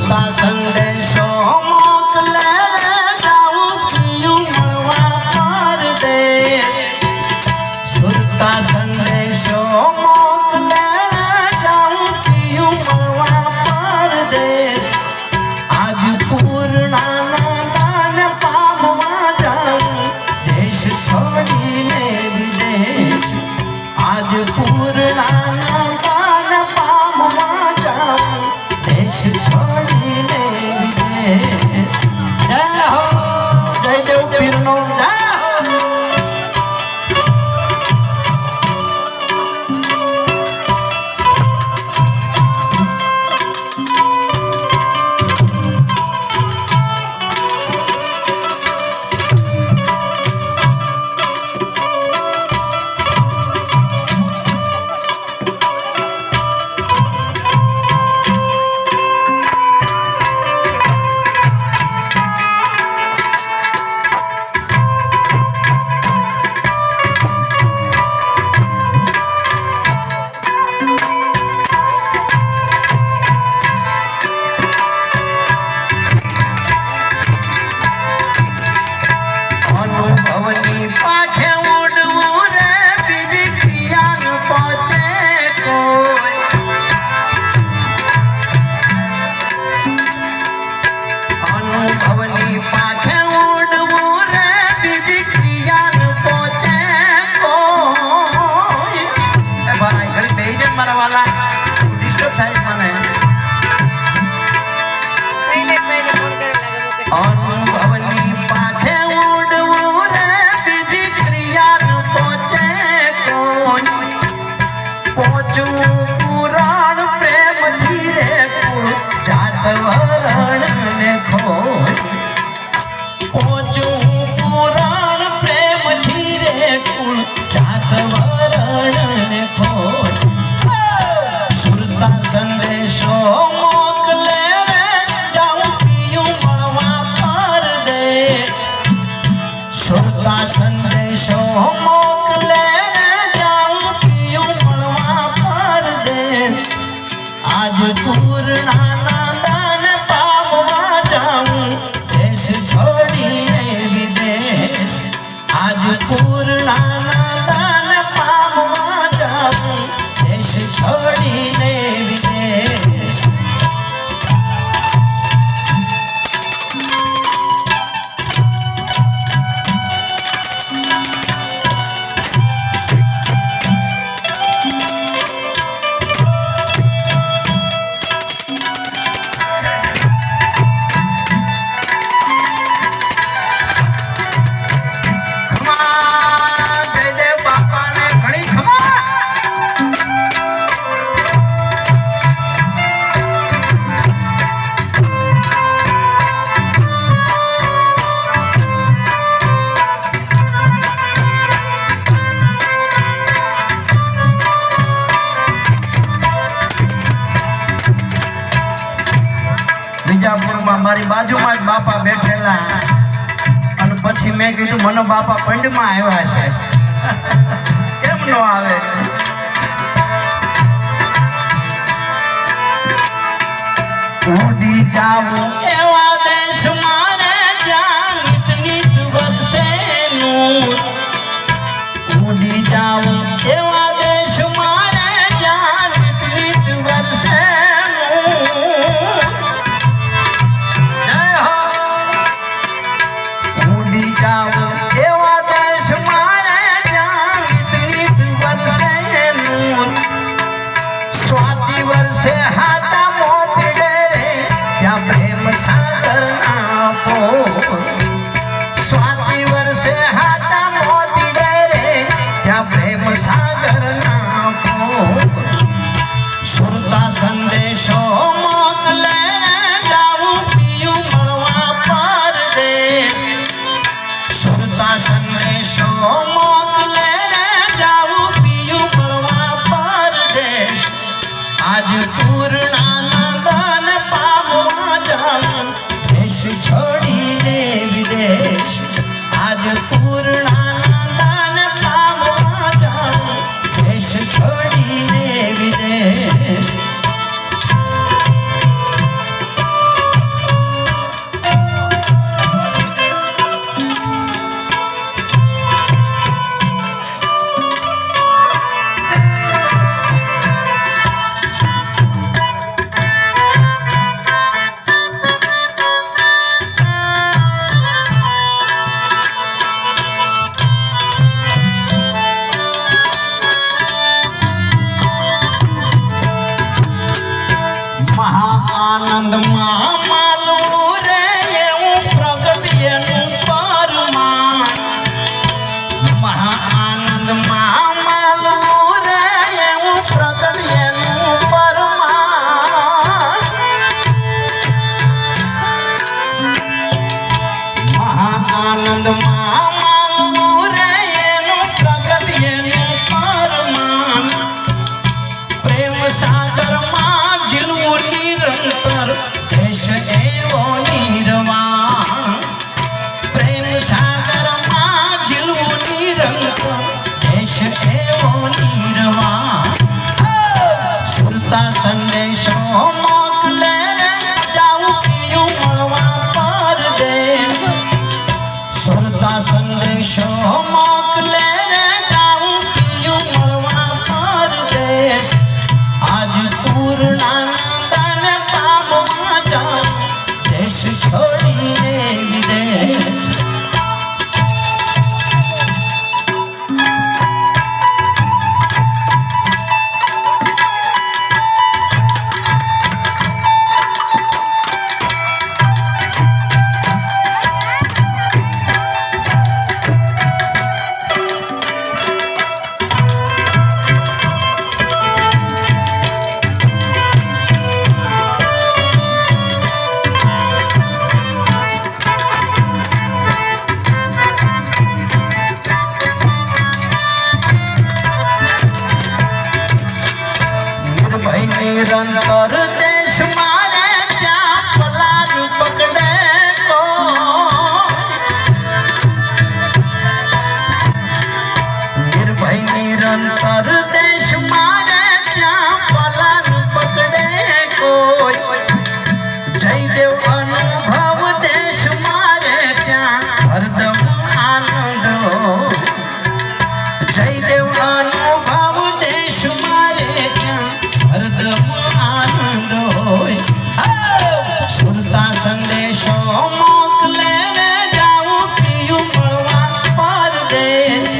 संदेशो मोकले जाऊं पियूं मरवा परदेश सुरता संदेशो मोकले जाऊं पियूं मरवा परदेश आज पूर्णा दान पामवा जाऊं देश छोड़ीने विदेश आज पूर्णा दान पामवा जाऊं देश छोड़ीने विदेश जय हो जय देव पीरनो जय संदेशो मोकले जाऊं पियूं मरवा परदेश सुरता संदेशो मोकले जाऊं पियूं मरवा परदेश आज पूर्णा दान पामवा जाऊं देश छोड़ीने विदेश आज पूर्णा दान पामवा जाऊं देश छोड़ीने विदेश મારી બાજુમાં જ બાપા બેઠેલા અને પછી મેં કીધું મને બાપા પંડમાં આવ્યા છે કેમ નો આવે ઉડી જાવું એવા દેશ મારે જ્યાં નિત વર્ષે નૂર ઉડી જાવું એવા દેશ મારે જ્યાં નિત વર્ષે એવા દેશ મારે દેશ એવો નિર્વાણ સુરતા સંદેશો મોકલે જાઉં પીયું મળવા પરદેશ સુરતા સંદેશો મોકલે જાઉં પીયું મળવા પરદેશ આજ પૂર્ણાનંદને પામવા જાઉં દેશ છોડીને વિદેશ નિરંતર દેશ મારે ત્યાં પલારું પકડે તો નિર્ભય નિરંતર દેશ મારે ત્યાં પલારું પકડે કોઈ જયદેવ અનુભવ દેશ મારે ત્યાં હરદમ આનંદ જયદેવ અનુભવ દેશ મારે ત્યાં હરદમ આનંદ હોય સુરતા સંદેશો મોકલે જાઉં પીયું મળવા પરદેશ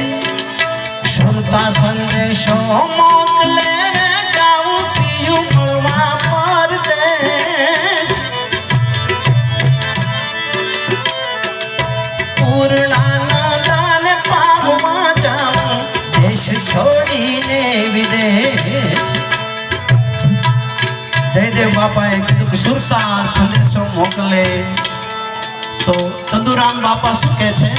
સુરતા સંદેશો મોકલે જાઉં પીયું મળવા પરદેશ પૂર્ણાનંદને પામવા જાઉં દેશ છોડીને વિદેશ જયદેવ બાપાએ કીધું કે સુરતા સંદેશો મોકલે તો ચંદુરામ બાપા શું કહે છે